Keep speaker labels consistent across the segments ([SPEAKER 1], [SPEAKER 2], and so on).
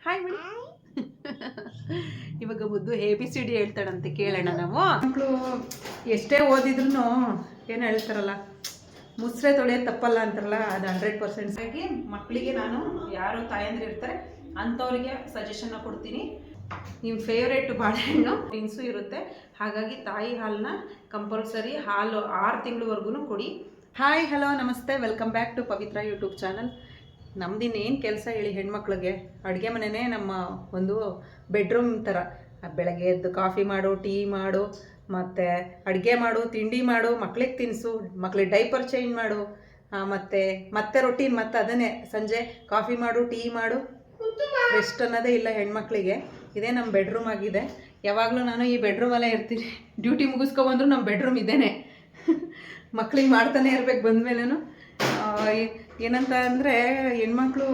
[SPEAKER 1] Hi madam. ಇವಾಗ ಮುದ್ದು ABCD ಹೇಳ್ತಾಳಂತೆ, ಕೇಳೋಣ ನಾವು. ಮಕ್ಕಳು ಎಷ್ಟೇ ಓದಿದ್ರು ಏನು ಹೇಳ್ತಾರಲ್ಲ, ಮುಸ್ರೆ ತೊಳೆಯೋದು ತಪ್ಪಲ್ಲ ಅಂತಾರಲ್ಲ, ಅದು 100%. ಹಾಗಾಗಿ ಮಕ್ಕಳಿಗೆ ನಾನು ಯಾರು ತಾಯಂದ್ರೆ ಇರ್ತಾರೆ ಅಂಥವ್ರಿಗೆ ಸಜೆಷನ್ನ ಕೊಡ್ತೀನಿ. ನಿಮ್ಮ ಫೇವ್ರೇಟ್ ಬಾಳೆಹಣ್ಣು ಇನ್ಸು ಇರುತ್ತೆ, ಹಾಗಾಗಿ ತಾಯಿ ಹಾಲನ್ನ ಕಂಪಲ್ಸರಿ ಹಾಲು 6 ತಿಂಗಳವರೆಗೂ ಕೊಡಿ. ಹಾಯ್, ಹಲೋ, ನಮಸ್ತೆ, welcome back to Pavitra YouTube channel. ನಮ್ದಿನ್ನೇನು ಕೆಲಸ ಹೇಳಿ, ಹೆಣ್ಮಕ್ಳಿಗೆ ಅಡುಗೆ ಮನೆಯೇ ನಮ್ಮ ಒಂದು ಬೆಡ್ರೂಮ್ ಥರ. ಬೆಳಗ್ಗೆ ಎದ್ದು ಕಾಫಿ ಮಾಡು, ಟೀ ಮಾಡು, ಮತ್ತು ಅಡುಗೆ ಮಾಡು, ತಿಂಡಿ ಮಾಡು, ಮಕ್ಳಿಗೆ ತಿನ್ನಿಸು, ಮಕ್ಳಿಗೆ ಡೈಪರ್ ಚೇಂಜ್ ಮಾಡು, ಮತ್ತೆ ರೊಟೀನ್, ಮತ್ತೆ ಅದನ್ನೇ ಸಂಜೆ ಕಾಫಿ ಮಾಡು, ಟೀ ಮಾಡು, ರೆಸ್ಟ್ ಅನ್ನೋದೇ ಇಲ್ಲ ಹೆಣ್ಮಕ್ಳಿಗೆ. ಇದೇ ನಮ್ಮ ಬೆಡ್ರೂಮ್ ಆಗಿದೆ. ಯಾವಾಗಲೂ ನಾನು ಈ ಬೆಡ್ರೂಮಲ್ಲೇ ಇರ್ತೀನಿ. ಡ್ಯೂಟಿ ಮುಗಿಸ್ಕೊಬಂದ್ರು ನಮ್ಮ ಬೆಡ್ರೂಮ್ ಇದೇನೆ. ಮಕ್ಳಿಗೆ ಮಾಡ್ತಾನೆ ಇರ್ಬೇಕು ಬಂದಮೇಲೆನೂ. ಏನಂತ ಅಂದರೆ, ಹೆಣ್ಮಕ್ಳು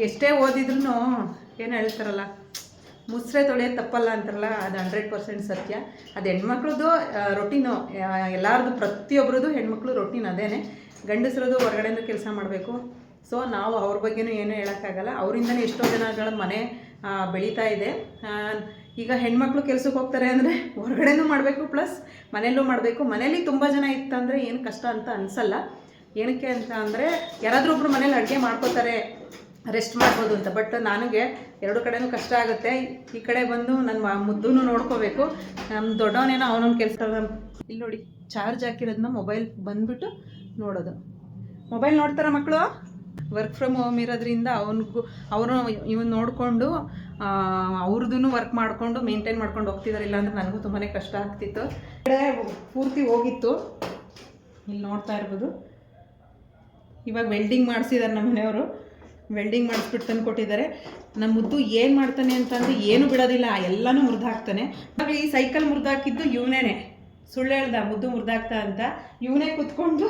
[SPEAKER 1] ಎಷ್ಟೇ ಓದಿದ್ರು ಏನು ಹೇಳ್ತಾರಲ್ಲ, ಮುಸ್ರೆ ತೊಳೆಯೋದು ತಪ್ಪಲ್ಲ ಅಂತಾರಲ್ಲ, ಅದು 100% ಸತ್ಯ. ಅದು ಹೆಣ್ಮಕ್ಳದ್ದು ರೊಟೀನು, ಎಲ್ಲರದು, ಪ್ರತಿಯೊಬ್ಬರದು ಹೆಣ್ಮಕ್ಳು ರೊಟೀನ್ ಅದೇನೆ. ಗಂಡಸ್ರದ್ದು ಹೊರಗಡೆಯಿಂದ ಕೆಲಸ ಮಾಡಬೇಕು. ಸೊ ನಾವು ಅವ್ರ ಬಗ್ಗೆನೂ ಏನೂ ಹೇಳೋಕ್ಕಾಗಲ್ಲ. ಅವರಿಂದನೇ ಎಷ್ಟೋ ಜನಗಳ ಮನೆ ಬೆಳೀತಾ ಇದೆ. ಈಗ ಹೆಣ್ಮಕ್ಳು ಕೆಲ್ಸಕ್ಕೆ ಹೋಗ್ತಾರೆ ಅಂದರೆ ಹೊರಗಡೆನೂ ಮಾಡಬೇಕು, ಪ್ಲಸ್ ಮನೆಯಲ್ಲೂ ಮಾಡಬೇಕು. ಮನೇಲಿ ತುಂಬ ಜನ ಇತ್ತಂದರೆ ಏನು ಕಷ್ಟ ಅಂತ ಅನಿಸಲ್ಲ. ಏನಕ್ಕೆ ಅಂತ ಅಂದರೆ, ಯಾರಾದರೂ ಒಬ್ಬರು ಮನೇಲಿ ಅಡುಗೆ ಮಾಡ್ಕೋತಾರೆ, ರೆಸ್ಟ್ ಮಾಡ್ಬೋದು ಅಂತ. ಬಟ್ ನನಗೆ ಎರಡು ಕಡೆನೂ ಕಷ್ಟ ಆಗುತ್ತೆ. ಈ ಕಡೆ ಬಂದು ನನ್ನ ಮುದ್ದೂ ನೋಡ್ಕೋಬೇಕು, ನಮ್ಮ ದೊಡ್ಡವನೇನೋ ಅವನೊಂದು ಕೆಲಸ. ಇಲ್ಲಿ ನೋಡಿ, ಚಾರ್ಜ್ ಹಾಕಿರೋದನ್ನ ಮೊಬೈಲ್ ಬಂದುಬಿಟ್ಟು ನೋಡೋದು. ಮೊಬೈಲ್ ನೋಡ್ತಾರ ಮಕ್ಕಳು. ವರ್ಕ್ ಫ್ರಮ್ ಹೋಮ್ ಇರೋದ್ರಿಂದ ಅವರು ಇವನು ನೋಡಿಕೊಂಡು ಅವ್ರದ್ದು ವರ್ಕ್ ಮಾಡಿಕೊಂಡು ಮೇಂಟೈನ್ ಮಾಡ್ಕೊಂಡು ಹೋಗ್ತಿದ್ದಾರೆ. ಇಲ್ಲಾಂದ್ರೆ ನನಗೂ ತುಂಬಾ ಕಷ್ಟ ಆಗ್ತಿತ್ತು. ಕಡೆ ಪೂರ್ತಿ ಹೋಗಿತ್ತು. ಇಲ್ಲಿ ನೋಡ್ತಾ ಇರ್ಬೋದು, ಇವಾಗ ವೆಲ್ಡಿಂಗ್ ಮಾಡಿಸಿದ್ದಾರೆ ನಮ್ಮ ಮನೆಯವರು. ವೆಲ್ಡಿಂಗ್ ಮಾಡಿಸ್ಬಿಟ್ಟು ತಂದು ಕೊಟ್ಟಿದ್ದಾರೆ. ನಮ್ಮ ಮುದ್ದು ಏನು ಮಾಡ್ತಾನೆ ಅಂತಂದರೆ ಏನು ಬಿಡೋದಿಲ್ಲ, ಎಲ್ಲನೂ ಮುರಿದಾಕ್ತಾನೆ. ಇವಾಗ ಈ ಸೈಕಲ್ ಮುರಿದಾಕಿದ್ದು ಇವನೇ. ಸುಳ್ಳು ಹೇಳ್ದ, ಮುದ್ದು ಮುರಿದಾಕ್ತಾ ಅಂತ. ಇವನೇ ಕೂತ್ಕೊಂಡು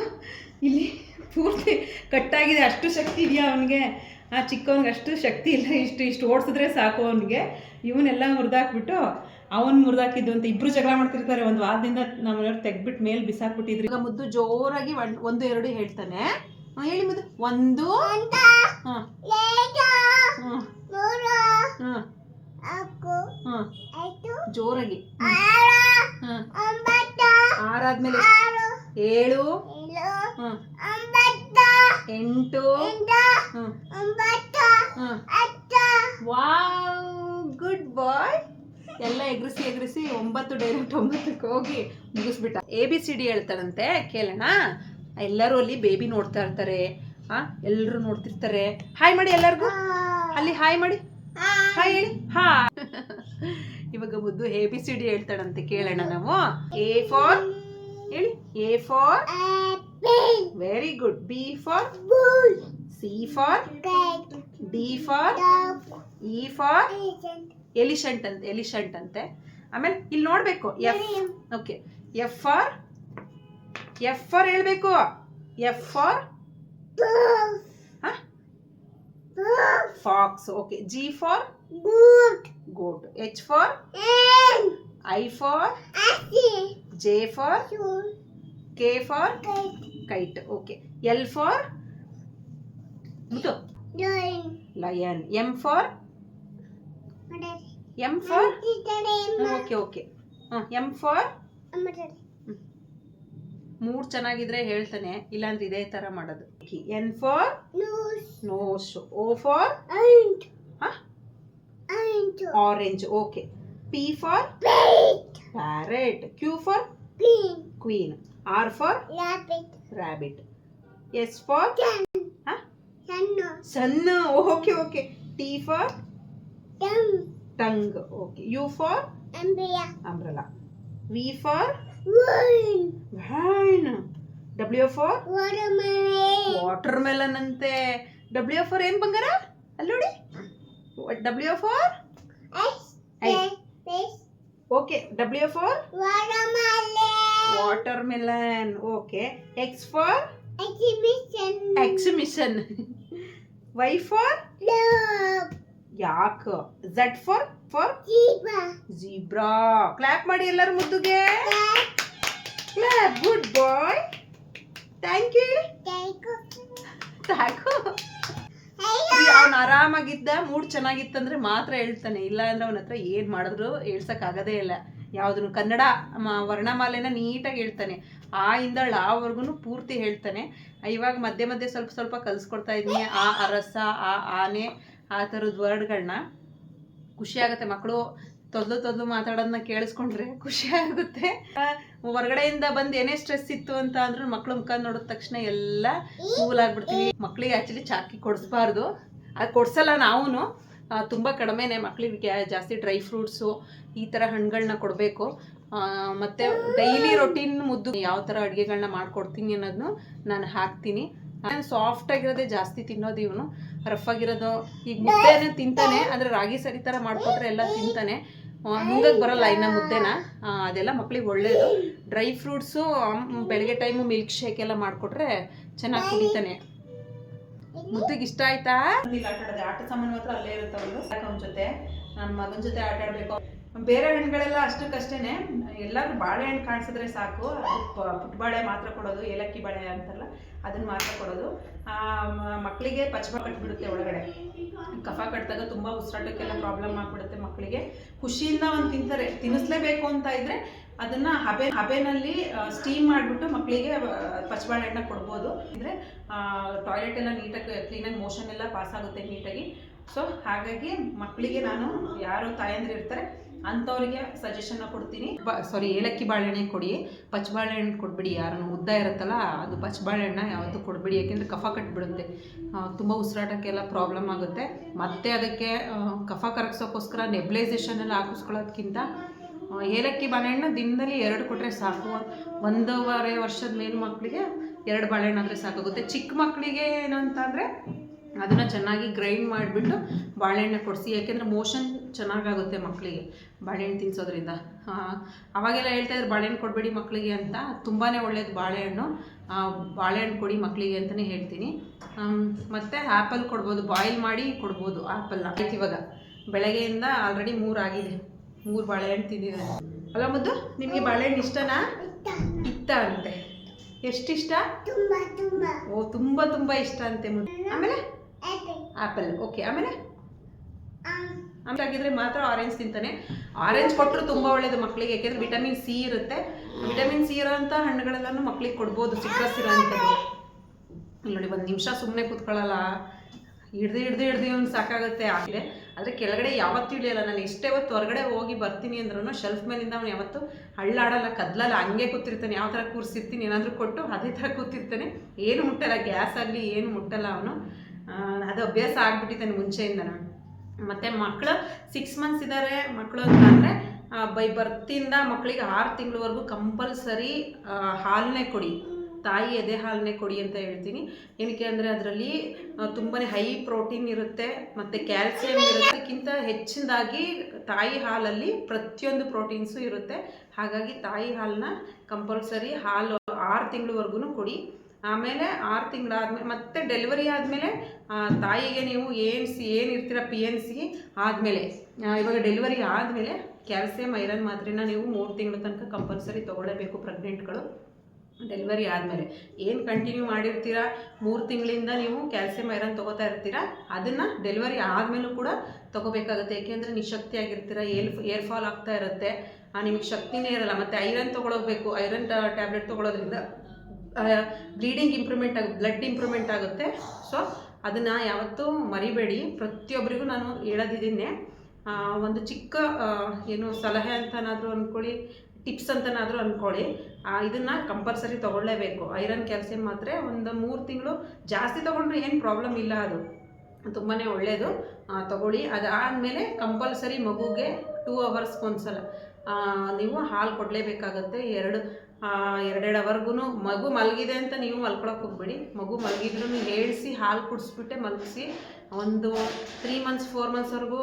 [SPEAKER 1] ಇಲ್ಲಿ ಪೂರ್ತಿ ಕಟ್ಟಾಗಿದೆ. ಅಷ್ಟು ಶಕ್ತಿ ಇದೆಯಾ ಅವನಿಗೆ? ಆ ಚಿಕ್ಕವನಿಗೆ ಅಷ್ಟು ಶಕ್ತಿ ಇಲ್ಲ. ಇಷ್ಟು ಓಡಿಸಿದ್ರೆ ಸಾಕು ಅವನಿಗೆ. ಇವನ್ನೆಲ್ಲ ಮುರಿದಾಕ್ಬಿಟ್ಟು ಅವನು ಮುರಿದಾಕಿದ್ದು ಅಂತ ಇಬ್ಬರು ಜಗಳ ಮಾಡ್ತಿರ್ತಾರೆ. ಒಂದು ವಾರದಿಂದ ನಮ್ಮ ಮನೆಯವ್ರು ತೆಗ್ಬಿಟ್ಟು ಮೇಲೆ ಬಿಸಾಕ್ಬಿಟ್ಟಿದ್ರು. ಈಗ ಮುದ್ದು ಜೋರಾಗಿ 1 2 ಹೇಳ್ತಾನೆ. ಹೇಳಿ ಮುದ್ದು. 1 ಜೋರಾಗಿ. 6 ಆದ್ಮೇಲೆ 7 8 ವಾವ್, ಗುಡ್ ಬಾಯ್. ಎಲ್ಲ ಎಗರಿಸಿ 9 ಡೈರೆಕ್ಟ್ 9ಕ್ಕೆ ಹೋಗಿ ಮುಗಿಸ್ಬಿಟ್ಟ. ABCD ಹೇಳ್ತಾರಂತೆ, ಕೇಳೋಣ. ಎಲ್ಲರೂ ಅಲ್ಲಿ ಬೇಬಿ ನೋಡ್ತಾ ಇರ್ತಾರೆ. ಎಲ್ಲರೂ ನೋಡ್ತಿರ್ತಾರೆ. ಹಾಯ್ ಮಾಡಿ ಎಲ್ಲರಿಗೂ. ಅಲ್ಲಿ ಹಾಯ್ ಮಾಡಿ, ಹಾಯ್ ಹೇಳಿ. ಇವಾಗ ಮುದ್ದು ABCD ಹೇಳ್ತಾಳಂತೆ, ಕೇಳೋಣ ನಾವು. A for ಹೇಳಿ. A for very good. B for C for D for E for ಎಲಿಷಂಟ್ ಅಂತೆ. ಆಮೇಲೆ ಇಲ್ಲಿ ನೋಡ್ಬೇಕು, F. ಓಕೆ, F for ಹೇಳ್ಬೇಕು. F for fox. Okay. G for goat. H for I for J for K for kite. Okay. L for lion. M for okay. M for 3 ಚೆನ್ನಾಗಿದ್ರೆ ಹೇಳ್ತಾನೆ, ಇಲ್ಲಾಂದ್ರೆ ಇದೇ ತರ ಮಾಡೋದು. N for nose. O for orange. Okay. P for parrot. Q for queen. R for rabbit. S for sun. Okay. T for tongue. Okay. U for umbrella. V for vine. W for watermelon ಅಂತೆ. W for ಏನ್ ಬಂಗಾರ? ಅಲ್ಲಿ ನೋಡಿ. W for okay. W for watermelon. Okay. X for exhibition. Y for yak. Z for zebra. Clap ಮಾಡಿ ಎಲ್ಲರೂ ಮುದ್ದುಗೆ. Clap. Good boy. Thank you. ಅವ್ನು ಆರಾಮಾಗಿದ್ದ, ಮೂಡ್ ಚೆನ್ನಾಗಿತ್ತಂದ್ರೆ ಮಾತ್ರ ಹೇಳ್ತಾನೆ, ಇಲ್ಲ ಅಂದ್ರೆ ಅವನ ಹತ್ರ ಏನು ಮಾಡಿದ್ರು ಹೇಳ್ಸೋಕ್ಕಾಗೋದೇ ಇಲ್ಲ. ಯಾವುದನ್ನು ಕನ್ನಡ ವರ್ಣಮಾಲೆನ ನೀಟಾಗಿ ಹೇಳ್ತಾನೆ, ಆ ಇಂದ ಳವರೆಗೂ ಪೂರ್ತಿ ಹೇಳ್ತಾನೆ. ಇವಾಗ ಮಧ್ಯೆ ಮಧ್ಯೆ ಸ್ವಲ್ಪ ಸ್ವಲ್ಪ ಕಲಿಸ್ಕೊಡ್ತಾ ಇದ್ದೀನಿ. ಆ ಅರಸ, ಆ ಆನೆ, ಆ ಥರದ ವರ್ಡ್ಗಳನ್ನ. ಖುಷಿ ಆಗುತ್ತೆ ಮಕ್ಕಳು ತೊದ್ಲು ಮಾತಾಡೋದನ್ನ ಕೇಳಿಸ್ಕೊಂಡ್ರೆ ಖುಷಿ ಆಗುತ್ತೆ. ಹೊರಗಡೆಯಿಂದ ಬಂದು ಏನೇ ಸ್ಟ್ರೆಸ್ ಇತ್ತು ಅಂತ ಅಂದ್ರೂ ಮಕ್ಳು ಮುಖ ನೋಡಿದ ತಕ್ಷಣ ಎಲ್ಲ ಕೂಲ್ ಆಗ್ಬಿಡ್ತೀವಿ. ಮಕ್ಳಿಗೆ ಆ್ಯಕ್ಚುಲಿ ಚಾಕಿ ಕೊಡಿಸ್ಬಾರ್ದು, ಅದು ಕೊಡ್ಸಲ್ಲ ನಾವು, ತುಂಬ ಕಡಿಮೆನೇ ಮಕ್ಳಿಗೆ. ಜಾಸ್ತಿ ಡ್ರೈ ಫ್ರೂಟ್ಸು ಈ ಥರ ಹಣ್ಣುಗಳನ್ನ ಕೊಡಬೇಕು. ಮತ್ತು ಡೈಲಿ ರೊಟೀನ್ ಮುದ್ದು ಯಾವ ಥರ ಅಡುಗೆಗಳನ್ನ ಮಾಡಿಕೊಡ್ತೀನಿ ಅನ್ನೋದನ್ನು ನಾನು ಹಾಕ್ತೀನಿ. ಸಾಫ್ಟಾಗಿರೋದೇ ಜಾಸ್ತಿ ತಿನ್ನೋದು ಇವನು, ರಫ್ ಆಗಿರೋದು. ಈಗ ಮುದ್ದೆನೇ ತಿಂತಾನೆ, ಅಂದರೆ ರಾಗಿ ಸರಿ ಥರ ಮಾಡಿಕೊಟ್ರೆ ಎಲ್ಲ ತಿಂತಾನೆ. ನುಂಗಕ್ಕೆ ಬರೋಲ್ಲ ಇನ್ನು ಮುದ್ದೆನ, ಅದೆಲ್ಲ ಮಕ್ಳಿಗೆ ಒಳ್ಳೆಯದು. ಡ್ರೈ ಫ್ರೂಟ್ಸು ಬೆಳಗ್ಗೆ ಟೈಮು ಮಿಲ್ಕ್ ಶೇಕ್ ಎಲ್ಲ ಮಾಡಿಕೊಟ್ರೆ ಚೆನ್ನಾಗಿ ಕುಡಿತಾನೆ. ಮುದ್ದಿಗೆ ಇಷ್ಟ ಆಯ್ತಾ? ಇಲ್ಲಿ ಆಟ ಆಡೋದೆ, ಆಟ ಸಾಮಾನು ಮಾತ್ರ ಅಲ್ಲೇ ಇರುತ್ತೆ. ಅವನ ಜೊತೆ, ನನ್ನ ಮಗನ ಜೊತೆ ಆಟ ಆಡಬೇಕು. ಬೇರೆ ಹಣ್ಣುಗಳೆಲ್ಲ ಅಷ್ಟಕ್ಕಷ್ಟೇ. ಎಲ್ಲರೂ ಬಾಳೆಹಣ್ಣು ಕಾಣಿಸಿದ್ರೆ ಸಾಕು, ಅದು ಪುಟ್ಬಾಳೆ ಮಾತ್ರ ಕೊಡೋದು, ಏಲಕ್ಕಿ ಬಾಳೆ ಅಂತಾರಲ್ಲ ಅದನ್ನು ಮಾತ್ರ ಕೊಡೋದು. ಮಕ್ಕಳಿಗೆ ಪಚ್ಚಬ ಕಟ್ಬಿಡುತ್ತೆ ಒಳಗಡೆ, ಕಫ ಕಟ್ಟಿದಾಗ ತುಂಬ ಉಸಿರಾಟಕ್ಕೆಲ್ಲ ಪ್ರಾಬ್ಲಮ್ ಆಗಿಬಿಡುತ್ತೆ ಮಕ್ಕಳಿಗೆ. ಖುಷಿಯಿಂದ ಒಂದು ತಿಂತಾರೆ. ತಿನ್ನಿಸ್ಲೇಬೇಕು ಅಂತ ಇದ್ದರೆ ಅದನ್ನು ಹಬೆನಲ್ಲಿ ಸ್ಟೀಮ್ ಮಾಡಿಬಿಟ್ಟು ಮಕ್ಕಳಿಗೆ ಪಚ್ಚಬಾಳೆಹಣ್ಣ ಕೊಡ್ಬೋದು. ಅಂದರೆ ಟಾಯ್ಲೆಟ್ ಎಲ್ಲ ನೀಟಾಗಿ ಕ್ಲೀನಾಗಿ ಮೋಷನ್ ಎಲ್ಲ ಪಾಸ್ ಆಗುತ್ತೆ ನೀಟಾಗಿ. ಸೊ ಹಾಗಾಗಿ ಮಕ್ಕಳಿಗೆ ನಾನು ಯಾರು ತಾಯಂದಿರು ಇರ್ತಾರೆ ಅಂಥವ್ರಿಗೆ ಸಜೆಷನ್ನ ಕೊಡ್ತೀನಿ. ಏಲಕ್ಕಿ ಬಾಳೆಹಣ್ಣೆ ಕೊಡಿ, ಪಚ್ಚಬಾಳೆಹಣ್ಣು ಕೊಡ್ಬಿಡಿ. ಯಾರನ್ನು ಉದ್ದ ಇರುತ್ತಲ್ಲ ಅದು ಪಚ್ಚಬಾಳೆಹಣ್ಣ ಯಾವತ್ತೂ ಕೊಡ್ಬಿಡಿ, ಯಾಕೆಂದರೆ ಕಫ ಕಟ್ಟಿಬಿಡುತ್ತೆ, ತುಂಬ ಉಸಿರಾಟಕ್ಕೆಲ್ಲ ಪ್ರಾಬ್ಲಮ್ ಆಗುತ್ತೆ. ಮತ್ತು ಅದಕ್ಕೆ ಕಫ ಕರಗಿಸೋಕ್ಕೋಸ್ಕರ ನೆಬ್ಲೈಸೇಷನ್ ಎಲ್ಲ ಹಾಕಿಸ್ಕೊಳ್ಳೋದಕ್ಕಿಂತ ಏಲಕ್ಕಿ ಬಾಳೆಹಣ್ಣು ದಿನದಲ್ಲಿ 2 ಕೊಟ್ಟರೆ ಸಾಕು. 1.5 ವರ್ಷದ ಮೇಲು ಮಕ್ಕಳಿಗೆ 2 ಬಾಳೆಹಣ್ಣು ಆದರೆ ಸಾಕಾಗುತ್ತೆ. ಚಿಕ್ಕ ಮಕ್ಕಳಿಗೆ ಏನಂತಂದರೆ ಅದನ್ನು ಚೆನ್ನಾಗಿ ಗ್ರೈಂಡ್ ಮಾಡಿಬಿಟ್ಟು ಬಾಳೆಹಣ್ಣು ಕೊಡಿಸಿ, ಯಾಕೆಂದರೆ ಮೋಷನ್ ಚೆನ್ನಾಗಾಗುತ್ತೆ ಮಕ್ಕಳಿಗೆ ಬಾಳೆಹಣ್ಣು ತಿನ್ನಿಸೋದ್ರಿಂದ. ಅವಾಗೆಲ್ಲ ಹೇಳ್ತಾಯಿದ್ರು ಬಾಳೆಹಣ್ಣು ಕೊಡಬೇಡಿ ಮಕ್ಕಳಿಗೆ ಅಂತ, ತುಂಬಾ ಒಳ್ಳೆಯದು ಬಾಳೆಹಣ್ಣು. ಬಾಳೆಹಣ್ಣು ಕೊಡಿ ಮಕ್ಕಳಿಗೆ ಅಂತಲೇ ಹೇಳ್ತೀನಿ. ಮತ್ತು ಆ್ಯಪಲ್ ಕೊಡ್ಬೋದು, ಬಾಯ್ಲ್ ಮಾಡಿ ಕೊಡ್ಬೋದು ಆ್ಯಪಲ್ನ. ಆಯ್ತು, ಇವಾಗ ಬೆಳಗ್ಗೆಯಿಂದ ಆಲ್ರೆಡಿ 3 ಆಗಿದೆ, 3 ಬಾಳೆಹಣ್ಣು ತಿಂದಿದೆ. ಅಲ್ಲ ಮುದ್ದು, ನಿಮಗೆ ಬಾಳೆಹಣ್ಣು ಇಷ್ಟನಾ? ಇತ್ತ ಅಂತೆ. ಎಷ್ಟಿಷ್ಟ? ಓ, ತುಂಬ ಇಷ್ಟ ಅಂತೆ ಮುದ್ದು. ಆಮೇಲೆ ಆ್ಯಪಲ್, ಓಕೆ. ಆಮೇಲೆ ಆಗಿದ್ರೆ ಮಾತ್ರ ಆರೆಂಜ್ ತಿಂತಾನೆ. ಆರೆಂಜ್ ಕೊಟ್ಟರು ತುಂಬ ಒಳ್ಳೆಯದು ಮಕ್ಕಳಿಗೆ, ಯಾಕೆಂದರೆ ವಿಟಮಿನ್ ಸಿ ಇರುತ್ತೆ. ವಿಟಮಿನ್ ಸಿ ಇರೋಂಥ ಹಣ್ಣುಗಳೆಲ್ಲನೂ ಮಕ್ಕಳಿಗೆ ಕೊಡ್ಬೋದು, ಸಿಟ್ರಸ್ ಇರೋಂಥದ್ದು. ಇಲ್ಲಿ ನೋಡಿ, 1 ನಿಮಿಷ ಸುಮ್ಮನೆ ಕೂತ್ಕೊಳ್ಳಲ್ಲ, ಹಿಡ್ದು ಇವ್ನು ಸಾಕಾಗುತ್ತೆ ಆಗಿದೆ. ಆದರೆ ಕೆಳಗಡೆ ಯಾವತ್ತೂ ಇಳಿಯಲ್ಲ. ನಾನು ಎಷ್ಟೇ ಹೊತ್ತು ಹೊರಗಡೆ ಹೋಗಿ ಬರ್ತೀನಿ ಅಂದ್ರೂ ಶೆಲ್ಫ್ ಮೇಲಿಂದ ಅವನು ಯಾವತ್ತು ಹಳ್ಳಾಡಲ್ಲ, ಕದ್ಲಲ್ಲ, ಹಂಗೆ ಕೂತಿರ್ತಾನೆ. ಯಾವ ಥರ ಕೂರಿಸಿರ್ತೀನಿ ಏನಾದರೂ ಕೊಟ್ಟು ಅದೇ ಥರ ಕೂತಿರ್ತಾನೆ, ಏನು ಮುಟ್ಟಲ್ಲ, ಗ್ಯಾಸ್ ಆಗಲಿ ಏನು ಮುಟ್ಟಲ್ಲ ಅವನು. ಅದು ಅಭ್ಯಾಸ ಆಗಿಬಿಟ್ಟಿದ್ದಾನೆ ಮುಂಚೆಯಿಂದನೂ. ಮತ್ತು ಮಕ್ಕಳು 6 ಮಂತ್ಸ್ ಇದ್ದಾರೆ ಮಕ್ಕಳು ಅಂತಂದರೆ ಬೈ ಬರ್ತಿಂದ ಮಕ್ಕಳಿಗೆ 6 ತಿಂಗಳವರೆಗೂ ಕಂಪಲ್ಸರಿ ಹಾಲನ್ನೇ ಕೊಡಿ, ತಾಯಿ ಎದೆ ಹಾಲನ್ನೇ ಕೊಡಿ ಅಂತ ಹೇಳ್ತೀನಿ. ಏನಕ್ಕೆ ಅಂದರೆ ಅದರಲ್ಲಿ ತುಂಬಾ ಹೈ ಪ್ರೋಟೀನ್ ಇರುತ್ತೆ ಮತ್ತು ಕ್ಯಾಲ್ಸಿಯಂ ಇರುತ್ತೆ. ಅದಕ್ಕಿಂತ ಹೆಚ್ಚಿನದಾಗಿ ತಾಯಿ ಹಾಲಲ್ಲಿ ಪ್ರತಿಯೊಂದು ಪ್ರೋಟೀನ್ಸು ಇರುತ್ತೆ. ಹಾಗಾಗಿ ತಾಯಿ ಹಾಲನ್ನ ಕಂಪಲ್ಸರಿ 6 ತಿಂಗಳವರೆಗೂ ಕೊಡಿ. ಆಮೇಲೆ 6 ತಿಂಗಳಾದಮೇಲೆ ಮತ್ತೆ ಡೆಲಿವರಿ ಆದಮೇಲೆ ತಾಯಿಗೆ ನೀವು ಏನಿರ್ತೀರ PNC ಆದಮೇಲೆ, ಇವಾಗ ಡೆಲಿವರಿ ಆದಮೇಲೆ ಕ್ಯಾಲ್ಸಿಯಂ ಐರನ್ ಮಾತ್ರೆನ ನೀವು 3 ತಿಂಗಳ ತನಕ ಕಂಪಲ್ಸರಿ ತೊಗೊಳ್ಳೇಬೇಕು ಪ್ರೆಗ್ನೆಂಟ್ಗಳು. ಡೆಲಿವರಿ ಆದಮೇಲೆ ಏನು ಕಂಟಿನ್ಯೂ ಮಾಡಿರ್ತೀರಾ 3 ತಿಂಗಳಿಂದ ನೀವು ಕ್ಯಾಲ್ಸಿಯಂ ಐರನ್ ತೊಗೋತಾ ಇರ್ತೀರಾ, ಅದನ್ನು ಡೆಲಿವರಿ ಆದಮೇಲೂ ಕೂಡ ತೊಗೋಬೇಕಾಗುತ್ತೆ. ಏಕೆಂದರೆ ನಿಶಕ್ತಿಯಾಗಿರ್ತೀರ, ಏರ್ ಫಾಲ್ ಆಗ್ತಾ ಇರುತ್ತೆ, ನಿಮಗೆ ಶಕ್ತಿನೇ ಇರಲ್ಲ. ಮತ್ತು ಐರನ್ ತೊಗೊಳೋಬೇಕು. ಐರನ್ ಟ್ಯಾಬ್ಲೆಟ್ ತೊಗೊಳೋದ್ರಿಂದ ಬ್ಲೀಡಿಂಗ್ ಇಂಪ್ರೂವ್ಮೆಂಟ್ ಬ್ಲಡ್ ಇಂಪ್ರೂವ್ಮೆಂಟ್ ಆಗುತ್ತೆ. ಸೊ ಅದನ್ನು ಯಾವತ್ತೂ ಮರಿಬೇಡಿ. ಪ್ರತಿಯೊಬ್ಬರಿಗೂ ನಾನು ಹೇಳೋದಿದ್ದೀನಿ. ಒಂದು ಚಿಕ್ಕ ಏನು ಸಲಹೆ ಅಂತನಾದರೂ ಅಂದ್ಕೊಳ್ಳಿ, ಟಿಪ್ಸ್ ಅಂತನಾದರೂ ಅಂದ್ಕೊಳ್ಳಿ, ಇದನ್ನು ಕಂಪಲ್ಸರಿ ತೊಗೊಳ್ಳೇಬೇಕು. ಐರನ್ ಕ್ಯಾಲ್ಸಿಯಂ ಮಾತ್ರೆ ಒಂದು 3 ತಿಂಗಳು, ಜಾಸ್ತಿ ತೊಗೊಂಡ್ರೆ ಏನು ಪ್ರಾಬ್ಲಮ್ ಇಲ್ಲ, ಅದು ತುಂಬಾ ಒಳ್ಳೆಯದು, ತೊಗೊಳ್ಳಿ. ಅದಾದಮೇಲೆ ಕಂಪಲ್ಸರಿ ಮಗುಗೆ 2 ಅವರ್ಸ್ಗೊಂದ್ಸಲ ನೀವು ಹಾಲು ಕೊಡಲೇಬೇಕಾಗತ್ತೆ. 2 ಅವರ್ಗೂ ಮಗು ಮಲಗಿದೆ ಅಂತ ನೀವು ಮಲ್ಕೊಳಕ್ಕೆ ಹೋಗ್ಬೇಡಿ. ಮಗು ಮಲಗಿದ್ರೂ ಹೇಳಿಸಿ ಹಾಲು ಕುಡಿಸ್ಬಿಟ್ಟೆ ಮಲಗಿಸಿ. ಒಂದು 3 ಮಂತ್ಸ್ 4 ಮಂತ್ಸ್ವರೆಗೂ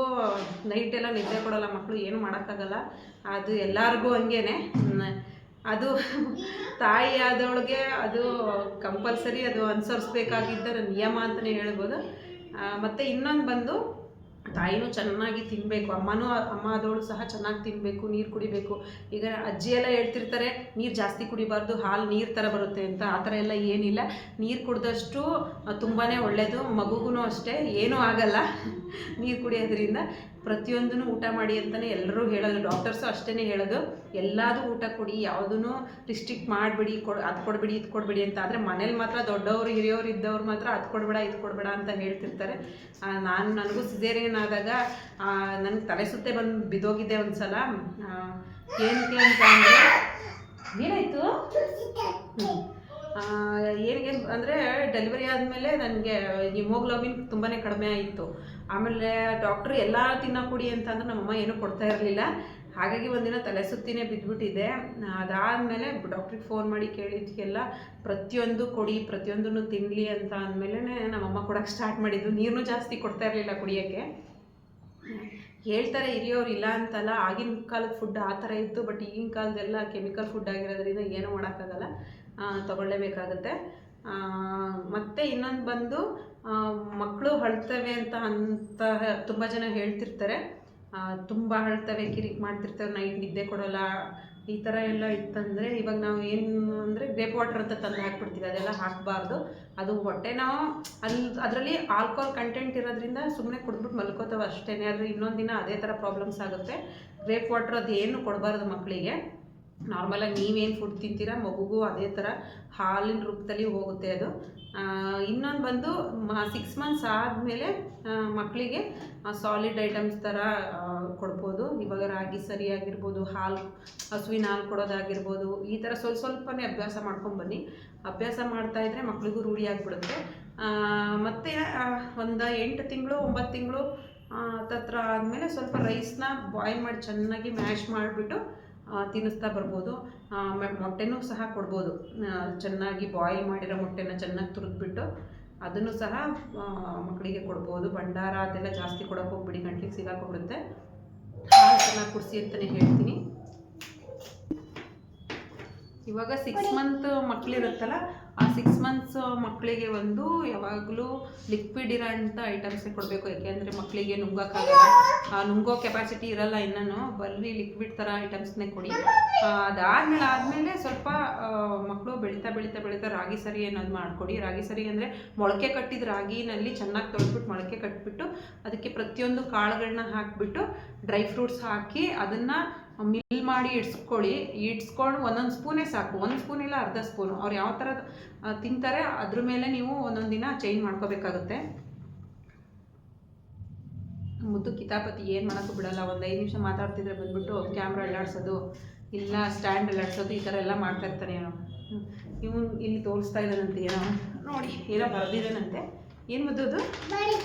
[SPEAKER 1] ನೈಟೆಲ್ಲ ನಿದ್ದೆ ಕೊಡೋಲ್ಲ ಮಕ್ಕಳು, ಏನು ಮಾಡೋಕ್ಕಾಗಲ್ಲ. ಅದು ಎಲ್ಲರಿಗೂ ಹಂಗೇನೆ. ಅದು ತಾಯಿ ಆದವಳಿಗೆ ಅದು ಕಂಪಲ್ಸರಿ, ಅದು ಅನುಸರಿಸ್ಬೇಕಾಗಿದ್ದ ನಿಯಮ ಅಂತಲೇ ಹೇಳ್ಬೋದು. ಮತ್ತು ಇನ್ನೊಂದು ಬಂದು ತಾಯಿನೂ ಚೆನ್ನಾಗಿ ತಿನ್ನಬೇಕು, ಅಮ್ಮ ಆದವಳು ಸಹ ಚೆನ್ನಾಗಿ ತಿನ್ನಬೇಕು, ನೀರು ಕುಡಿಬೇಕು. ಈಗ ಅಜ್ಜಿ ಎಲ್ಲ ಹೇಳ್ತಿರ್ತಾರೆ ನೀರು ಜಾಸ್ತಿ ಕುಡಿಬಾರ್ದು, ಹಾಲು ನೀರು ಥರ ಬರುತ್ತೆ ಅಂತ. ಆ ಥರ ಎಲ್ಲ ಏನಿಲ್ಲ, ನೀರು ಕುಡಿದಷ್ಟು ತುಂಬಾ ಒಳ್ಳೆಯದು. ಮಗುಗೂ ಅಷ್ಟೇ, ಏನೂ ಆಗಲ್ಲ ನೀರು ಕುಡಿಯೋದ್ರಿಂದ. ಪ್ರತಿಯೊಂದೂ ಊಟ ಮಾಡಿ ಅಂತಲೇ ಎಲ್ಲರೂ ಹೇಳೋದು, ಡಾಕ್ಟರ್ಸು ಅಷ್ಟೇ ಹೇಳೋದು. ಎಲ್ಲದೂ ಊಟ ಕೊಡಿ, ಯಾವುದೂ ರಿಸ್ಟ್ರಿಕ್ಟ್ ಮಾಡಿಬಿಡಿ, ಅದು ಕೊಡಬೇಡಿ ಇದು ಕೊಡಬೇಡಿ ಅಂತ. ಆದರೆ ಮನೇಲಿ ಮಾತ್ರ ದೊಡ್ಡವರು ಹಿರಿಯವರು ಇದ್ದವ್ರು ಮಾತ್ರ ಅದು ಕೊಡಬೇಡ ಇದು ಕೊಡಬೇಡ ಅಂತ ಹೇಳ್ತಿರ್ತಾರೆ. ನನಗೂ ಸಿಸೇರಿಯನ್ ಆದಾಗ ನನಗೆ ತಲೆ ಸುತ್ತೆ ಬಂದು ಬಿದ್ದೋಗಿದ್ದೆ ಒಂದು ಸಲ. ಏನಕ್ಕೆ ಅಂತ ಅಂದರೆ ಏನಾಯಿತು, ಏನಿಗೆ ಅಂದರೆ ಡೆಲಿವರಿ ಆದಮೇಲೆ ನನಗೆ ಹಿಮೋಗ್ಲೋಬಿನ್ ತುಂಬಾ ಕಡಿಮೆ ಆಯಿತು. ಆಮೇಲೆ ಡಾಕ್ಟ್ರು ಎಲ್ಲ ತಿನ್ನೋಕೊಡಿ ಅಂತಂದ್ರೆ ನಮ್ಮಮ್ಮ ಏನೂ ಕೊಡ್ತಾ ಇರಲಿಲ್ಲ. ಹಾಗಾಗಿ ಒಂದಿನ ತಲೆ ಸುತ್ತಿನೇ ಬಿದ್ದುಬಿಟ್ಟಿದೆ. ಅದಾದಮೇಲೆ ಡಾಕ್ಟ್ರಿಗೆ ಫೋನ್ ಮಾಡಿ ಕೇಳಿದ್ದಕ್ಕೆಲ್ಲ ಪ್ರತಿಯೊಂದು ಕೊಡಿ, ಪ್ರತಿಯೊಂದನ್ನು ತಿನ್ನಲಿ ಅಂತ ಅಂದಮೇಲೆ ನಮ್ಮಮ್ಮ ಕೊಡೋಕ್ಕೆ ಸ್ಟಾರ್ಟ್ ಮಾಡಿದ್ದು. ನೀರನ್ನೂ ಜಾಸ್ತಿ ಕೊಡ್ತಾ ಇರಲಿಲ್ಲ ಕುಡಿಯೋಕ್ಕೆ. ಹೇಳ್ತಾರೆ ಹಿರಿಯೋರು, ಇಲ್ಲ ಅಂತಲ್ಲ, ಆಗಿನ ಕಾಲದ ಫುಡ್ ಆ ಥರ ಇತ್ತು. ಬಟ್ ಈಗಿನ ಕಾಲದೆಲ್ಲ ಕೆಮಿಕಲ್ ಫುಡ್ ಆಗಿರೋದ್ರಿಂದ ಏನೂ ಮಾಡೋಕ್ಕಾಗಲ್ಲ, ತಗೊಳ್ಳೇಬೇಕಾಗತ್ತೆ. ಮತ್ತು ಇನ್ನೊಂದು ಬಂದು ಮಕ್ಕಳು ಅಳ್ತವೆ ಅಂತ ತುಂಬ ಜನ ಹೇಳ್ತಿರ್ತಾರೆ. ತುಂಬ ಅಳ್ತವೆ, ಕಿರಿಕ್ ಮಾಡ್ತಿರ್ತವೆ, ನೈಟ್ ನಿದ್ದೆ ಕೊಡೋಲ್ಲ, ಈ ಥರ ಎಲ್ಲ ಇತ್ತಂದರೆ ಇವಾಗ ನಾವು ಏನು ಅಂದರೆ ಗ್ರೇಪ್ ವಾಟರ್ ಅಂತ ತಂದು ಹಾಕ್ಬಿಡ್ತೀವಿ. ಅದೆಲ್ಲ ಹಾಕಬಾರ್ದು. ಅದು ಹೊಟ್ಟೆ ನಾವು ಅದರಲ್ಲಿ ಆಲ್ಕೋಹಾಲ್ ಕಂಟೆಂಟ್ ಇರೋದ್ರಿಂದ ಸುಮ್ಮನೆ ಕುಡಿದ್ಬಿಟ್ಟು ಮಲ್ಕೋತಾವೆ ಅಷ್ಟೇ. ಆದರೆ ಇನ್ನೊಂದು ದಿನ ಅದೇ ಥರ ಪ್ರಾಬ್ಲಮ್ಸ್ ಆಗುತ್ತೆ. ಗ್ರೇಪ್ ವಾಟರ್ ಅದೇನು ಕೊಡಬಾರ್ದು ಮಕ್ಕಳಿಗೆ. ನಾರ್ಮಲಾಗಿ ನೀವೇನು ಫುಡ್ ತಿಂತೀರಾ ಮಗುಗೂ ಅದೇ ಥರ ಹಾಲಿನ ರೂಪದಲ್ಲಿ ಹೋಗುತ್ತೆ ಅದು. ಇನ್ನೊಂದು ಬಂದು 6 ಮಂತ್ಸ್ ಆದಮೇಲೆ ಮಕ್ಕಳಿಗೆ ಸಾಲಿಡ್ ಐಟಮ್ಸ್ ಥರ ಕೊಡ್ಬೋದು. ಇವಾಗ ರಾಗಿ ಸರಿ ಆಗಿರ್ಬೋದು, ಹಸುವಿನ ಹಾಲು ಕೊಡೋದಾಗಿರ್ಬೋದು, ಈ ಥರ ಸ್ವಲ್ಪನೇ ಅಭ್ಯಾಸ ಮಾಡ್ಕೊಂಬನ್ನಿ. ಅಭ್ಯಾಸ ಮಾಡ್ತಾಯಿದ್ರೆ ಮಕ್ಕಳಿಗೂ ರೂಢಿ ಆಗಿಬಿಡುತ್ತೆ. ಮತ್ತು ಒಂದು 8 ತಿಂಗಳು 9 ತಿಂಗಳು ಹತ್ರ ಆದಮೇಲೆ ಸ್ವಲ್ಪ ರೈಸ್ನ ಬಾಯ್ಲ್ ಮಾಡಿ ಚೆನ್ನಾಗಿ ಮ್ಯಾಶ್ ಮಾಡಿಬಿಟ್ಟು ತಿನ್ನಿಸ್ತಾ ಬರ್ಬೋದು. ಮೊಟ್ಟೆನೂ ಸಹ ಕೊಡ್ಬೋದು. ಚೆನ್ನಾಗಿ ಬಾಯ್ಲ್ ಮಾಡಿರೋ ಮೊಟ್ಟೆನ ಚೆನ್ನಾಗಿ ತುರಿದ್ಬಿಟ್ಟು ಅದನ್ನು ಸಹ ಮಕ್ಕಳಿಗೆ ಕೊಡ್ಬೋದು. ಭಂಡಾರ ಅದೆಲ್ಲ ಜಾಸ್ತಿ ಕೊಡೋಕೆ ಹೋಗ್ಬಿಡಿ, ಗಂಟ್ಲಿಗೆ ಸಿಗಾಕೊಂಡ್ಬಿಡುತ್ತೆ. ಹಾಲು ಚೆನ್ನಾಗಿ ಕುಡಿಸಿ ಅಂತಲೇ ಹೇಳ್ತೀನಿ. ಇವಾಗ 6 ಮಂತ್ ಮಕ್ಕಳಿರುತ್ತಲ್ಲ, ಆ 6 ಮಂತ್ಸ್ ಮಕ್ಕಳಿಗೆ ಒಂದು ಯಾವಾಗಲೂ ಲಿಕ್ವಿಡ್ ಇರೋಂಥ ಐಟಮ್ಸೇ ಕೊಡಬೇಕು. ಯಾಕೆಂದರೆ ಮಕ್ಕಳಿಗೆ ನುಂಗೋಕ್ಕಾಗಲ್ಲ, ನುಂಗೋ ಕೆಪಾಸಿಟಿ ಇರಲ್ಲ ಇನ್ನೂ, ಬರೀ ಲಿಕ್ವಿಡ್ ಥರ ಐಟಮ್ಸ್ನೇ ಕೊಡಿ. ಅದಾದಮೇಲೆ ಸ್ವಲ್ಪ ಮಕ್ಕಳು ಬೆಳೀತಾ ರಾಗಿ ಸರಿ ಅನ್ನೋದು ಮಾಡಿಕೊಡಿ. ರಾಗಿ ಸರಿ ಅಂದರೆ ಮೊಳಕೆ ಕಟ್ಟಿದ ರಾಗಿನಲ್ಲಿ ಚೆನ್ನಾಗಿ ತೊಳೆದ್ಬಿಟ್ಟು ಮೊಳಕೆ ಕಟ್ಟಿಬಿಟ್ಟು ಅದಕ್ಕೆ ಪ್ರತಿಯೊಂದು ಕಾಳುಗಳನ್ನ ಹಾಕಿಬಿಟ್ಟು ಡ್ರೈ ಫ್ರೂಟ್ಸ್ ಹಾಕಿ ಅದನ್ನು ಮಿಲ್ ಮಾಡಿ ಇಡ್ಸ್ಕೊಂಡು ಒಂದೊಂದು ಸ್ಪೂನೇ ಸಾಕು. 1 ಸ್ಪೂನ್ ಇಲ್ಲ ಅರ್ಧ ಸ್ಪೂನು, ಅವ್ರು ಯಾವ ಥರ ತಿಂತಾರೆ ಅದ್ರ ಮೇಲೆ ನೀವು ಒಂದೊಂದು ದಿನ ಚೇಂಜ್ ಮಾಡ್ಕೋಬೇಕಾಗುತ್ತೆ. ಮುದ್ದು ಕಿತಾಪತಿ ಏನು ಮಾಡೋಕ್ಕೂ ಬಿಡಲ್ಲ. ಒಂದು 5 ನಿಮಿಷ ಮಾತಾಡ್ತಿದ್ರೆ ಬಂದ್ಬಿಟ್ಟು ಕ್ಯಾಮ್ರಾ ಅಲ್ಲಾಡ್ಸೋದು, ಇಲ್ಲ ಸ್ಟ್ಯಾಂಡ್ ಅಲ್ಲಾಡ್ಸೋದು, ಈ ಥರ ಎಲ್ಲ ಮಾಡ್ತಾ ಇರ್ತಾನೆ. ಇವನು ಇಲ್ಲಿ ತೋರಿಸ್ತಾ ಇದ್ದಾನಂತೆ, ಏನೋ ನೋಡಿ ಏನೋ ಬರೆದಿದ್ದಾನಂತೆ. ಏನು ಮುದ್ದೋದು,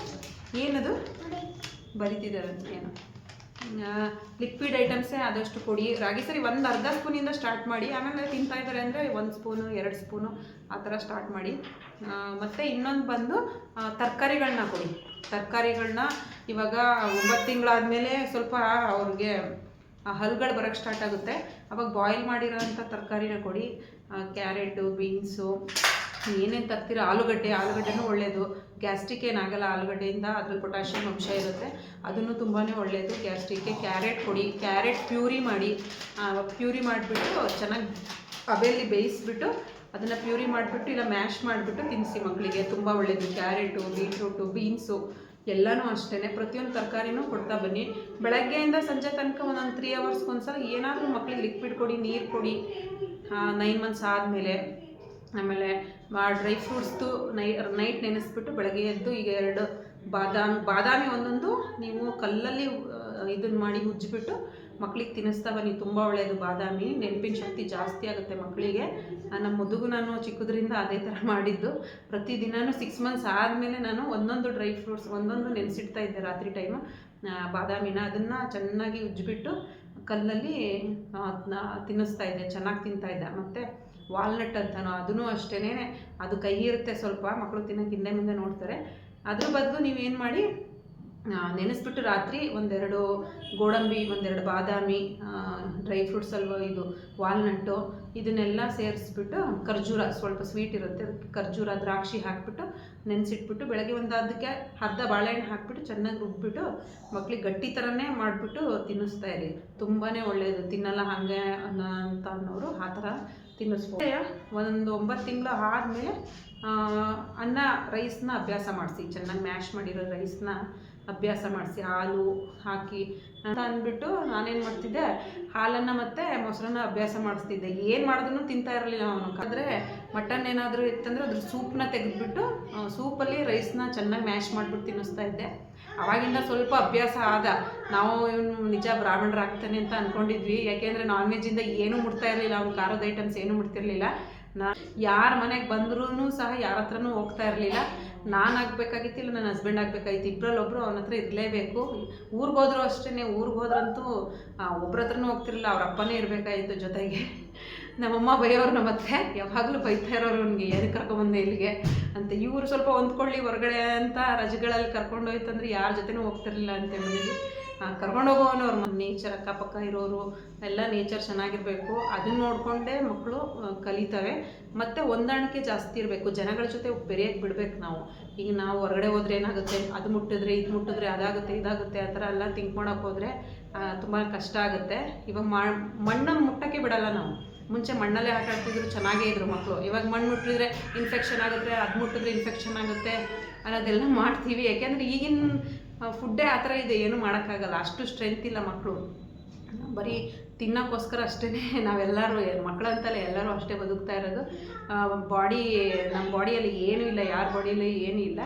[SPEAKER 1] ಏನದು ಬರಿತಿದ್ದಾರಂತೆ ಏನೋ. ಲಿಕ್ವಿಡ್ ಐಟಮ್ಸೇ ಆದಷ್ಟು ಕೊಡಿ. ರಾಗಿ ಸರಿ ಒಂದು ಅರ್ಧ ಸ್ಪೂನಿಂದ ಸ್ಟಾರ್ಟ್ ಮಾಡಿ, ಆಮೇಲೆ ತಿಂತಾ ಇದ್ದಾರೆ ಅಂದರೆ 1 ಸ್ಪೂನು 2 ಸ್ಪೂನು ಆ ಥರ ಸ್ಟಾರ್ಟ್ ಮಾಡಿ. ಮತ್ತು ಇನ್ನೊಂದು ಬಂದು ತರಕಾರಿಗಳನ್ನ ಕೊಡಿ. ತರಕಾರಿಗಳನ್ನ ಇವಾಗ 9 ತಿಂಗಳಾದಮೇಲೆ ಸ್ವಲ್ಪ ಅವ್ರಿಗೆ ಹಲ್ಗಳು ಬರೋಕ್ಕೆ ಸ್ಟಾರ್ಟ್ ಆಗುತ್ತೆ. ಅವಾಗ ಬಾಯ್ಲ್ ಮಾಡಿರೋಂಥ ತರಕಾರಿನ ಕೊಡಿ. ಕ್ಯಾರೆಟು, ಬೀನ್ಸು, ಏನೇನು ತರ್ತೀರ, ಆಲೂಗಡ್ಡೆನೂ ಒಳ್ಳೆಯದು. ಗ್ಯಾಸ್ಟ್ರಿಕ್ ಏನಾಗಲ್ಲ ಆಲೂಗಡ್ಡೆಯಿಂದ, ಅದ್ರಲ್ಲಿ ಪೊಟ್ಯಾಷಿಯಮ್ ಅಂಶ ಇರುತ್ತೆ, ಅದನ್ನು ತುಂಬಾ ಒಳ್ಳೆಯದು ಗ್ಯಾಸ್ಟ್ರಿಕ್ಗೆ. ಕ್ಯಾರೆಟ್ ಕೊಡಿ. ಕ್ಯಾರೆಟ್ ಪ್ಯೂರಿ ಮಾಡಿಬಿಟ್ಟು ಚೆನ್ನಾಗಿ ಹಬೆಯಲ್ಲಿ ಬೇಯಿಸ್ಬಿಟ್ಟು ಅದನ್ನು ಪ್ಯೂರಿ ಮಾಡಿಬಿಟ್ಟು ಇಲ್ಲ ಮ್ಯಾಶ್ ಮಾಡಿಬಿಟ್ಟು ತಿನ್ನಿಸಿ ಮಕ್ಕಳಿಗೆ, ತುಂಬ ಒಳ್ಳೆಯದು. ಕ್ಯಾರೆಟು, ಬೀಟ್ರೂಟು, ಬೀನ್ಸು ಎಲ್ಲನೂ ಅಷ್ಟೇ. ಪ್ರತಿಯೊಂದು ತರಕಾರಿನೂ ಕೊಡ್ತಾ ಬನ್ನಿ. ಬೆಳಗ್ಗೆಯಿಂದ ಸಂಜೆ ತನಕ ಒಂದೊಂದು 3 ಅವರ್ಸ್ಗೆ ಒಂದ್ಸಲ ಏನಾದರೂ ಮಕ್ಕಳಿಗೆ ಲಿಕ್ವಿಡ್ ಕೊಡಿ, ನೀರು ಕೊಡಿ. 9 ಮಂತ್ಸ್ ಆದಮೇಲೆ ಆಮೇಲೆ ಡ್ರೈ ಫ್ರೂಟ್ಸ್ದು ನೈಟ್ ನೆನೆಸ್ಬಿಟ್ಟು ಬೆಳಗ್ಗೆ ಎದ್ದು ಈಗ 2 ಬಾದಾಮಿ ಒಂದೊಂದು ನೀವು ಕಲ್ಲಲ್ಲಿ ಇದನ್ನು ಮಾಡಿ ಉಜ್ಜಿಬಿಟ್ಟು ಮಕ್ಕಳಿಗೆ ತಿನ್ನಿಸ್ತಾ ಬನ್ನಿ. ತುಂಬ ಒಳ್ಳೆಯದು ಬಾದಾಮಿ. ನೆನಪಿನ ಶಕ್ತಿ ಜಾಸ್ತಿ ಆಗುತ್ತೆ ಮಕ್ಕಳಿಗೆ. ನಮ್ಮ ಮುದುಗು ನಾನು ಚಿಕ್ಕದ್ರಿಂದ ಅದೇ ಥರ ಮಾಡಿದ್ದು. ಪ್ರತಿದಿನವೂ 6 ಮಂತ್ಸ್ ಆದಮೇಲೆ ನಾನು ಒಂದೊಂದು ಡ್ರೈ ಫ್ರೂಟ್ಸ್ ಒಂದೊಂದು ನೆನೆಸಿಡ್ತಾ ಇದ್ದೆ ರಾತ್ರಿ ಟೈಮು. ಬಾದಾಮಿನ ಅದನ್ನು ಚೆನ್ನಾಗಿ ಉಜ್ಜಿಬಿಟ್ಟು ಕಲ್ಲಲ್ಲಿ ಅದನ್ನ ತಿನ್ನಿಸ್ತಾ ಇದ್ದೆ, ಚೆನ್ನಾಗಿ ತಿಂತಾಯಿದ್ದೆ. ಮತ್ತು ವಾಲ್ನಟ್ ಅಂತನೋ ಅದೂ ಅಷ್ಟೇ, ಅದು ಕಹಿ ಇರುತ್ತೆ ಸ್ವಲ್ಪ, ಮಕ್ಕಳು ತಿನ್ನೋಕೆ ಹಿಂದೆ ಮುಂದೆ ನೋಡ್ತಾರೆ. ಅದ್ರ ಬದಲು ನೀವೇನು ಮಾಡಿ, ನೆನೆಸ್ಬಿಟ್ಟು ರಾತ್ರಿ 1-2 ಗೋಡಂಬಿ, 1-2 ಬಾದಾಮಿ, ಡ್ರೈ ಫ್ರೂಟ್ಸ್ ಇದು ವಾಲ್ನಟ್ಟು, ಇದನ್ನೆಲ್ಲ ಸೇರಿಸ್ಬಿಟ್ಟು ಖರ್ಜೂರ ಸ್ವಲ್ಪ ಸ್ವೀಟ್ ಇರುತ್ತೆ, ಅದಕ್ಕೆ ಖರ್ಜೂರ ದ್ರಾಕ್ಷಿ ಹಾಕಿಬಿಟ್ಟು ನೆನೆಸಿಟ್ಬಿಟ್ಟು ಬೆಳಗ್ಗೆ ಒಂದು ಅದಕ್ಕೆ ಅರ್ಧ ಬಾಳೆಹಣ್ಣು ಹಾಕಿಬಿಟ್ಟು ಚೆನ್ನಾಗಿ ರುಬ್ಬಿಬಿಟ್ಟು ಮಕ್ಳಿಗೆ ಗಟ್ಟಿ ಥರನೇ ಮಾಡಿಬಿಟ್ಟು ತಿನ್ನಿಸ್ತಾ ಇರಿ. ತುಂಬಾ ಒಳ್ಳೆಯದು. ತಿನ್ನಲ್ಲ ಹಾಗೆ ಅಂತ ಅನ್ನೋರು ಆ ಥರ ತಿನ್ನಿಸ್ಬೋದು. ಒಂದು 9 ತಿಂಗಳು ಆದಮೇಲೆ ಅನ್ನ ರೈಸ್ನ ಅಭ್ಯಾಸ ಮಾಡಿಸಿ, ಚೆನ್ನಾಗಿ ಮ್ಯಾಶ್ ಮಾಡಿರೋ ರೈಸ್ನ ಅಭ್ಯಾಸ ಮಾಡಿಸಿ ಹಾಲು ಹಾಕಿ ಅಂತ ಅಂದ್ಬಿಟ್ಟು ನಾನೇನು ಮಾಡ್ತಿದ್ದೆ, ಹಾಲನ್ನು ಮತ್ತು ಮೊಸರನ್ನ ಅಭ್ಯಾಸ ಮಾಡಿಸ್ತಿದ್ದೆ. ಏನು ಮಾಡಿದ್ರೂ ತಿಂತಾ ಇರಲಿಲ್ಲ ಅವನು. ಆದರೆ ಮಟನ್ ಏನಾದರೂ ಇತ್ತಂದರೆ ಅದ್ರ ಸೂಪನ್ನ ತೆಗೆದುಬಿಟ್ಟು ಸೂಪಲ್ಲಿ ರೈಸ್ನ ಚೆನ್ನಾಗಿ ಮ್ಯಾಶ್ ಮಾಡಿಬಿಟ್ಟು ತಿನ್ನಿಸ್ತಾ ಇದ್ದೆ. ಆವಾಗಿಂದ ಸ್ವಲ್ಪ ಅಭ್ಯಾಸ ಆದ. ನಾವು ಇವನು ನಿಜ ಬ್ರಾಹ್ಮಣರಾಗ್ತಾನೆ ಅಂತ ಅಂದ್ಕೊಂಡಿದ್ವಿ. ಯಾಕೆಂದರೆ ನಾನ್ ವೆಜ್ಜಿಂದ ಏನೂ ಮುಟ್ತಾ ಇರಲಿಲ್ಲ, ಅವ್ನು ಖಾರದ ಐಟಮ್ಸ್ ಏನೂ ಮುಟ್ತಿರ್ಲಿಲ್ಲ. ಯಾರ ಮನೆಗೆ ಬಂದ್ರೂ ಸಹ ಯಾರ ಹತ್ರನೂ ಹೋಗ್ತಾ ಇರಲಿಲ್ಲ. ನಾನು ಆಗಬೇಕಾಗಿತ್ತಿಲ್ಲ, ನನ್ನ ಹಸ್ಬೆಂಡ್ ಆಗಬೇಕಾಗಿತ್ತು, ಇಬ್ಬರಲ್ಲೊಬ್ಬರು ಅವನ ಹತ್ರ ಇರಲೇಬೇಕು. ಊರಿಗೆ ಹೋದ್ರು ಅಷ್ಟೇ, ಊರಿಗೆ ಹೋದ್ರಂತೂ ಒಬ್ಬರ ಹತ್ರನೂ ಹೋಗ್ತಿರಲಿಲ್ಲ, ಅವ್ರ ಅಪ್ಪನೇ ಇರಬೇಕಾಗಿತ್ತು ಜೊತೆಗೆ. ನಮ್ಮಮ್ಮ ಬೈಯೋರು ನಮ್ಮ ಹತ್ರ ಯಾವಾಗಲೂ ಬೈತಾ ಇರೋರು, ಅವ್ನಿಗೆ ಎದಕ್ಕೆ ಕರ್ಕೊಂಬಂದೆ ಇಲ್ಲಿಗೆ ಅಂತ. ಇವರು ಸ್ವಲ್ಪ ಹೊಂದ್ಕೊಳ್ಳಿ ಹೊರಗಡೆ ಅಂತ ರಜೆಗಳಲ್ಲಿ ಕರ್ಕೊಂಡು ಹೋಯ್ತಂದ್ರೆ ಯಾರ ಜೊತೆನೂ ಹೋಗ್ತಿರ್ಲಿಲ್ಲ ಅಂತ ಮನೇಲಿ. ಕರ್ಕೊಂಡೋಗೋನು ಅವ್ರ ನೇಚರ್ ಅಕ್ಕಪಕ್ಕ ಇರೋರು ಎಲ್ಲ ನೇಚರ್ ಚೆನ್ನಾಗಿರಬೇಕು. ಅದನ್ನ ನೋಡಿಕೊಂಡೇ ಮಕ್ಕಳು ಕಲಿತವೆ. ಮತ್ತು ಹೊಂದಾಣಿಕೆ ಜಾಸ್ತಿ ಇರಬೇಕು, ಜನಗಳ ಜೊತೆ ಬೆರೆಯೋಕ್ಕೆ ಬಿಡ್ಬೇಕು ನಾವು. ಈಗ ನಾವು ಹೊರಗಡೆ ಹೋದ್ರೆ ಏನಾಗುತ್ತೆ, ಅದು ಮುಟ್ಟಿದ್ರೆ ಇದು ಮುಟ್ಟಿದ್ರೆ ಅದಾಗುತ್ತೆ ಇದಾಗುತ್ತೆ ಆ ಥರ ಎಲ್ಲ ಥಿಂಕ್ ಮಾಡೋಕ್ಕೆ ಹೋದರೆ ತುಂಬ ಕಷ್ಟ ಆಗುತ್ತೆ. ಇವಾಗ ಮಣ್ಣನ್ನು ಮುಟ್ಟೋಕ್ಕೆ ಬಿಡಲ್ಲ ನಾವು. ಮುಂಚೆ ಮಣ್ಣಲ್ಲೇ ಆಟ ಆಡ್ತಿದ್ರು, ಚೆನ್ನಾಗೇ ಇದ್ರು ಮಕ್ಕಳು. ಇವಾಗ ಮಣ್ಣು ಮುಟ್ಟಿದ್ರೆ ಇನ್ಫೆಕ್ಷನ್ ಆಗುತ್ತೆ, ಅದು ಮುಟ್ಟಿದ್ರೆ ಇನ್ಫೆಕ್ಷನ್ ಆಗುತ್ತೆ ಅನ್ನೋದೆಲ್ಲ ಮಾಡ್ತೀವಿ. ಯಾಕೆಂದರೆ ಈಗಿನ ಫುಡ್ಡೇ ಆ ಥರ ಇದೆ, ಏನೂ ಮಾಡೋಕ್ಕಾಗಲ್ಲ. ಅಷ್ಟು ಸ್ಟ್ರೆಂತ್ ಇಲ್ಲ ಮಕ್ಕಳು, ಬರೀ ತಿನ್ನೋಕ್ಕೋಸ್ಕರ ಅಷ್ಟೇ ನಾವೆಲ್ಲರೂ ಮಕ್ಕಳಂತಲೇ ಎಲ್ಲರೂ ಅಷ್ಟೇ ಬದುಕ್ತಾ ಇರೋದು. ನಮ್ಮ ಬಾಡಿಯಲ್ಲಿ ಏನೂ ಇಲ್ಲ, ಯಾರ ಬಾಡಿಯಲ್ಲಿ ಏನೂ ಇಲ್ಲ.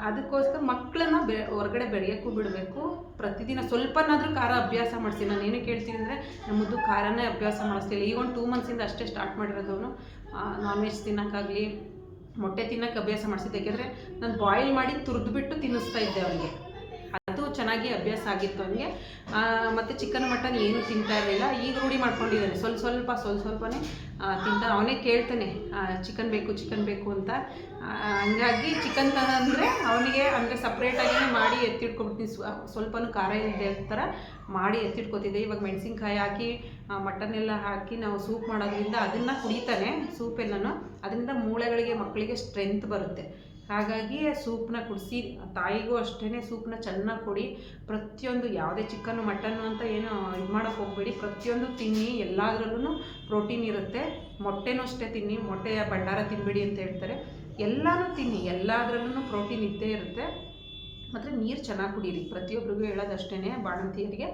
[SPEAKER 1] ಅದಕ್ಕೋಸ್ಕರ ಮಕ್ಕಳನ್ನ ಹೊರಗಡೆ ಬೆಳೆಯೋಕ್ಕೂ ಬಿಡಬೇಕು. ಪ್ರತಿದಿನ ಸ್ವಲ್ಪನಾದರೂ ಖಾರ ಅಭ್ಯಾಸ ಮಾಡಿಸಿ. ನಾನು ಏನು ಕೇಳ್ತೀನಿ ಅಂದರೆ ನಮ್ಮದು ಖಾರನೇ ಅಭ್ಯಾಸ ಮಾಡಿಸ್ತಿಲ್ಲ. ಈಗ ಒಂದು 2 ಮಂತ್ಸಿಂದ ಅಷ್ಟೇ ಸ್ಟಾರ್ಟ್ ಮಾಡಿರೋದವನು. ನಾನ್ ವೆಜ್ ತಿನ್ನೋಕ್ಕಾಗಲಿ ಮೊಟ್ಟೆ ತಿನ್ನೋಕ್ಕೆ ಅಭ್ಯಾಸ ಮಾಡಿಸಿದ್ದೆ. ಯಾಕೆಂದರೆ ನಾನು ಬಾಯ್ಲ್ ಮಾಡಿ ತುರಿದ್ಬಿಟ್ಟು ತಿನ್ನಿಸ್ತಾ ಇದ್ದೆ ಅವನಿಗೆ, ಅದು ಚೆನ್ನಾಗಿ ಅಭ್ಯಾಸ ಆಗಿತ್ತು ಅವನಿಗೆ. ಮತ್ತು ಚಿಕನ್ ಮಟನ್ ಏನೂ ತಿಂತಾ ಇರಲಿಲ್ಲ. ಈಗ ರೂಢಿ ಮಾಡ್ಕೊಂಡಿದ್ದಾನೆ, ಸ್ವಲ್ಪನೇ ತಿಂತಾನೆ. ಅವನೇ ಕೇಳ್ತಾನೆ ಚಿಕನ್ ಬೇಕು ಅಂತ. ಹಂಗಾಗಿ ಚಿಕನ್ ಅಂದರೆ ಅವನಿಗೆ ಅಂದರೆ ಸಪ್ರೇಟಾಗಿಯೇ ಮಾಡಿ ಎತ್ತಿಟ್ಕೊಬಿಡ್ತೀನಿ. ಸ್ವಲ್ಪನೂ ಖಾರ ಇಲ್ಲದೆ ಥರ ಮಾಡಿ ಎತ್ತಿಟ್ಕೊತಿದ್ದೆ. ಇವಾಗ ಮೆಣಸಿನ್ಕಾಯಿ ಹಾಕಿ ಮಟನ್ನೆಲ್ಲ ಹಾಕಿ ನಾವು ಸೂಪ್ ಮಾಡೋದ್ರಿಂದ ಅದನ್ನು ಕುಡಿತಾನೆ, ಸೂಪೆಲ್ಲನೂ. ಅದರಿಂದ ಮೂಳೆಗಳಿಗೆ ಮಕ್ಕಳಿಗೆ ಸ್ಟ್ರೆಂತ್ ಬರುತ್ತೆ. ಹಾಗಾಗಿ ಸೂಪನ್ನ ಕುಡಿಸಿ, ತಾಯಿಗೂ ಅಷ್ಟೇ ಸೂಪನ್ನ ಚೆನ್ನಾಗಿ ಕೊಡಿ. ಪ್ರತಿಯೊಂದು ಯಾವುದೇ ಚಿಕನ್ನು ಮಟನ್ನು ಅಂತ ಏನು ಇದು ಮಾಡೋಕ್ಕೆ ಹೋಗಬೇಡಿ, ಪ್ರತಿಯೊಂದು ತಿನ್ನಿ. ಎಲ್ಲದರಲ್ಲೂ ಪ್ರೋಟೀನ್ ಇರುತ್ತೆ. ಮೊಟ್ಟೆನೂ ಅಷ್ಟೇ ತಿನ್ನಿ, ಮೊಟ್ಟೆಯ ಭಂಡಾರ ತಿನ್ನಬೇಡಿ ಅಂತ ಹೇಳ್ತಾರೆ. ಎಲ್ಲನೂ ತಿನ್ನಿ, ಎಲ್ಲದರಲ್ಲೂ ಪ್ರೋಟೀನ್ ಇದ್ದೇ ಇರುತ್ತೆ. ಮತ್ತು ನೀರು ಚೆನ್ನಾಗಿ ಕುಡೀರಿ. ಪ್ರತಿಯೊಬ್ಬರಿಗೂ ಹೇಳೋದಷ್ಟೇ, ಬಾಣಂತಿಯರಿಗೆ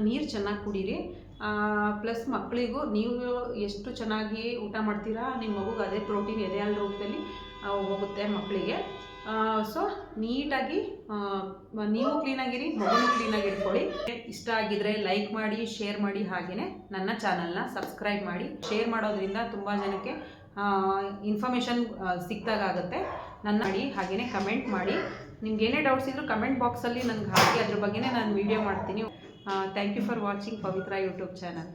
[SPEAKER 1] ನೀರು ಚೆನ್ನಾಗಿ ಕುಡೀರಿ. ಪ್ಲಸ್ ಮಕ್ಕಳಿಗೂ ನೀವು ಎಷ್ಟು ಚೆನ್ನಾಗಿ ಊಟ ಮಾಡ್ತೀರಾ, ನಿಮ್ಮ ಮಗುಗೆ ಅದೇ ಪ್ರೋಟೀನ್ ಎದೆ ಹಾಲು ರೂಪದಲ್ಲಿ ಹೋಗುತ್ತೆ ಮಕ್ಕಳಿಗೆ. ಸೊ ನೀಟಾಗಿ ನೀವು ಕ್ಲೀನಾಗಿರಿ, ಮಗುನೂ ಕ್ಲೀನಾಗಿ ಇಟ್ಕೊಳ್ಳಿ. ಇಷ್ಟ ಆಗಿದ್ರೆ ಲೈಕ್ ಮಾಡಿ, ಶೇರ್ ಮಾಡಿ, ಹಾಗೆಯೇ ನನ್ನ ಚಾನಲ್ನ ಸಬ್ಸ್ಕ್ರೈಬ್ ಮಾಡಿ. ಶೇರ್ ಮಾಡೋದ್ರಿಂದ ತುಂಬ ಜನಕ್ಕೆ ಇನ್ಫಾರ್ಮೇಷನ್ ಸಿಕ್ತಾಗುತ್ತೆ. ನನ್ನ ಮಾಡಿ, ಹಾಗೆಯೇ ಕಮೆಂಟ್ ಮಾಡಿ. ನಿಮ್ಗೆ ಏನೇ ಡೌಟ್ಸ್ ಇದ್ದರೂ ಕಮೆಂಟ್ ಬಾಕ್ಸಲ್ಲಿ ನನಗೆ ಹಾಕಿ, ಅದ್ರ ಬಗ್ಗೆನೇ ನಾನು ವೀಡಿಯೋ ಮಾಡ್ತೀನಿ. Thank you for watching Pavitra YouTube channel.